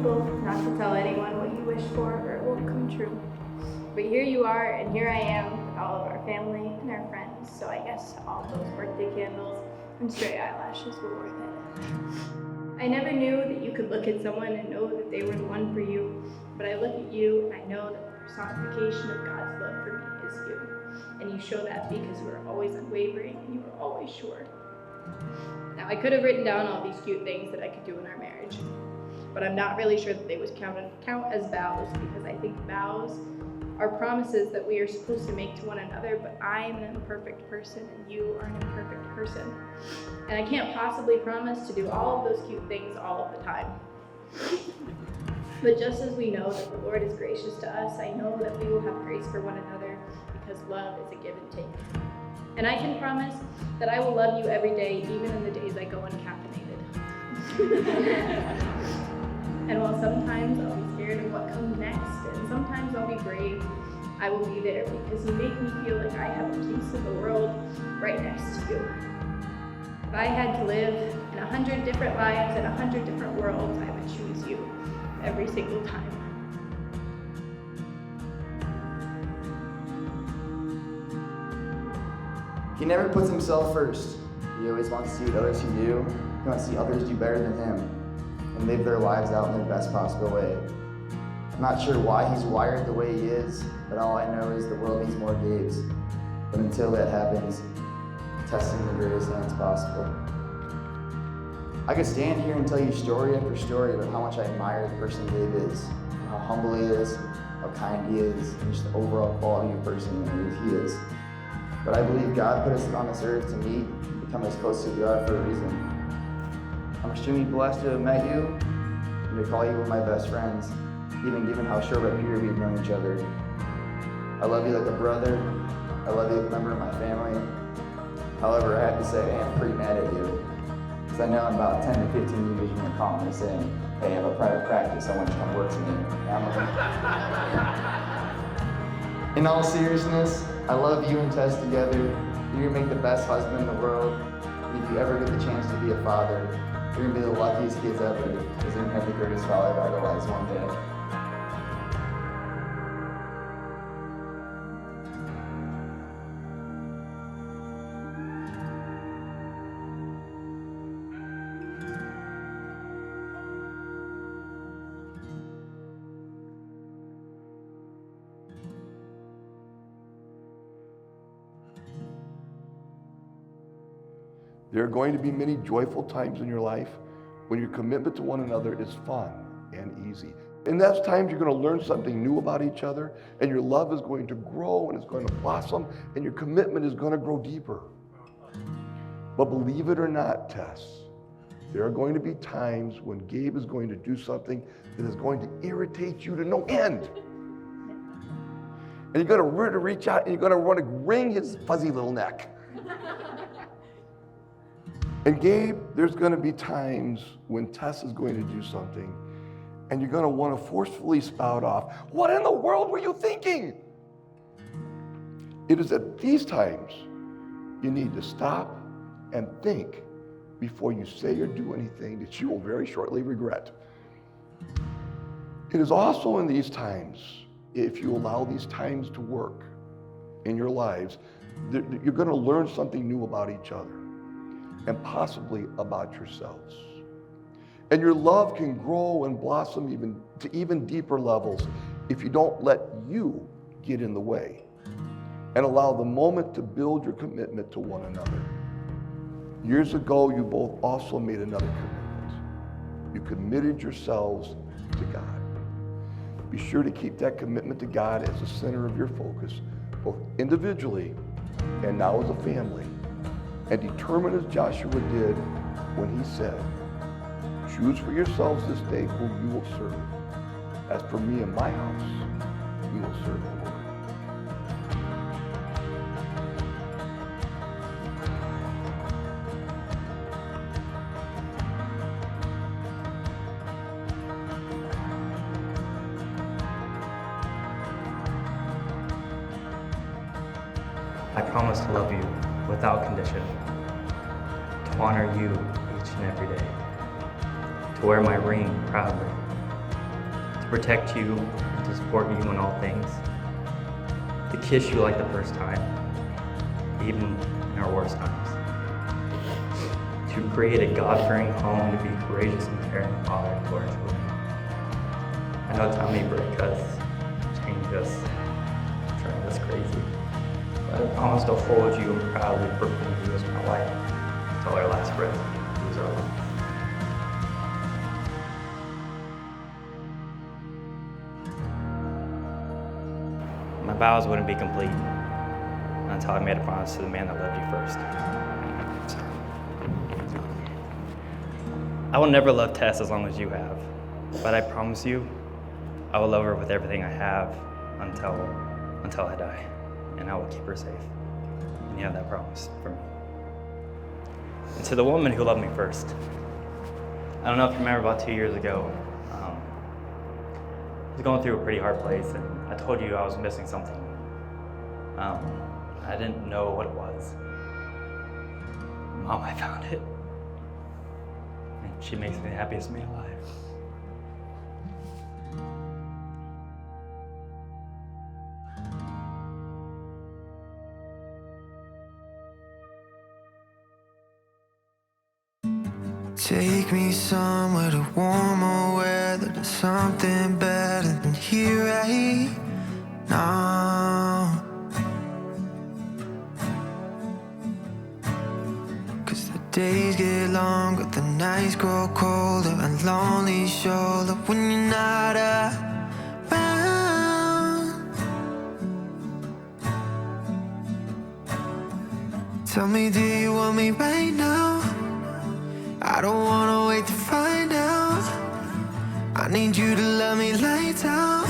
people not to tell anyone what you wish for or it won't come true. But here you are, and here I am with all of our family and our friends, so I guess all those birthday candles and stray eyelashes were worth it. I never knew that you could look at someone and know that they were the one for you, but I look at you and I know that the personification of God's love for me is you. And you show that because you are always unwavering and you are always sure. Now, I could have written down all these cute things that I could do in our marriage, but I'm not really sure that they would count as vows, because I think vows are promises that we are supposed to make to one another, but I am an imperfect person and you are an imperfect person. And I can't possibly promise to do all of those cute things all of the time. But just as we know that the Lord is gracious to us, I know that we will have grace for one another, because love is a give and take. And I can promise that I will love you every day, even in the days I go uncaffeinated. And while sometimes I'll be scared of what comes next, and sometimes I'll be brave, I will be there because you make me feel like I have a piece of the world right next to you. If I had to live in 100 different lives in 100 different worlds, I would choose you every single time. He never puts himself first. He always wants to see what others can do. He wants to see others do better than him and live their lives out in the best possible way. I'm not sure why he's wired the way he is, but all I know is the world needs more Gabes. But until that happens, Tess in the greatest hands possible. I could stand here and tell you story after story about how much I admire the person Gabe is, how humble he is, how kind he is, and just the overall quality of person that he is. But I believe God put us on this earth to meet and become as close as we are for a reason. I'm extremely blessed to have met you and to call you one of my best friends, even given how short of a period we've known each other. I love you like a brother. I love you like a member of my family. However, I have to say I am pretty mad at you, because I know in about 10 to 15 years you're going to call me saying, hey, I have a private practice, I want you to come work for me. In all seriousness, I love you and Tess together. You're gonna make the best husband in the world. If you ever get the chance to be a father, you're gonna be the luckiest kids ever, because you're gonna have the greatest father I've idolized one day. There are going to be many joyful times in your life when your commitment to one another is fun and easy. In those times, you're going to learn something new about each other, and your love is going to grow and it's going to blossom, and your commitment is going to grow deeper. But believe it or not, Tess, there are going to be times when Gabe is going to do something that is going to irritate you to no end. And you're going to reach out and you're going to want to wring his fuzzy little neck. And Gabe, there's going to be times when Tess is going to do something and you're going to want to forcefully spout off, what in the world were you thinking? It is at these times you need to stop and think before you say or do anything that you will very shortly regret. It is also in these times, if you allow these times to work in your lives, you're going to learn something new about each other and possibly about yourselves. And your love can grow and blossom even deeper levels if you don't let you get in the way and allow the moment to build your commitment to one another. Years ago, you both also made another commitment. You committed yourselves to God. Be sure to keep that commitment to God as the center of your focus, both individually and now as a family. And determine as Joshua did when he said, choose for yourselves this day whom you will serve. As for me and my house, we will serve the Lord. I promise to love you without condition, to honor you each and every day, to wear my ring proudly, to protect you, and to support you in all things, to kiss you like the first time, even in our worst times, to create a God-fearing home, to be courageous and caring father to our children. I know time may break us, change us, drive us crazy, but I promise to hold you and proudly proclaim you as my wife until our last breath is our life. My vows wouldn't be complete until I made a promise to the man that loved you first. I will never love Tess as long as you have, but I promise you, I will love her with everything I have until I die, and I will keep her safe. And you have that promise from me. And to the woman who loved me first, I don't know if you remember about 2 years ago, I was going through a pretty hard place, and I told you I was missing something. I didn't know what it was. Mom, I found it. And she makes me the happiest man alive. Take me somewhere to warmer weather, to something better than here right now. 'Cause the days get longer, the nights grow colder, and lonely shoulder when you're not around. Tell me, do you want me right now? I don't wanna wait to find out. I need you to love me lights out.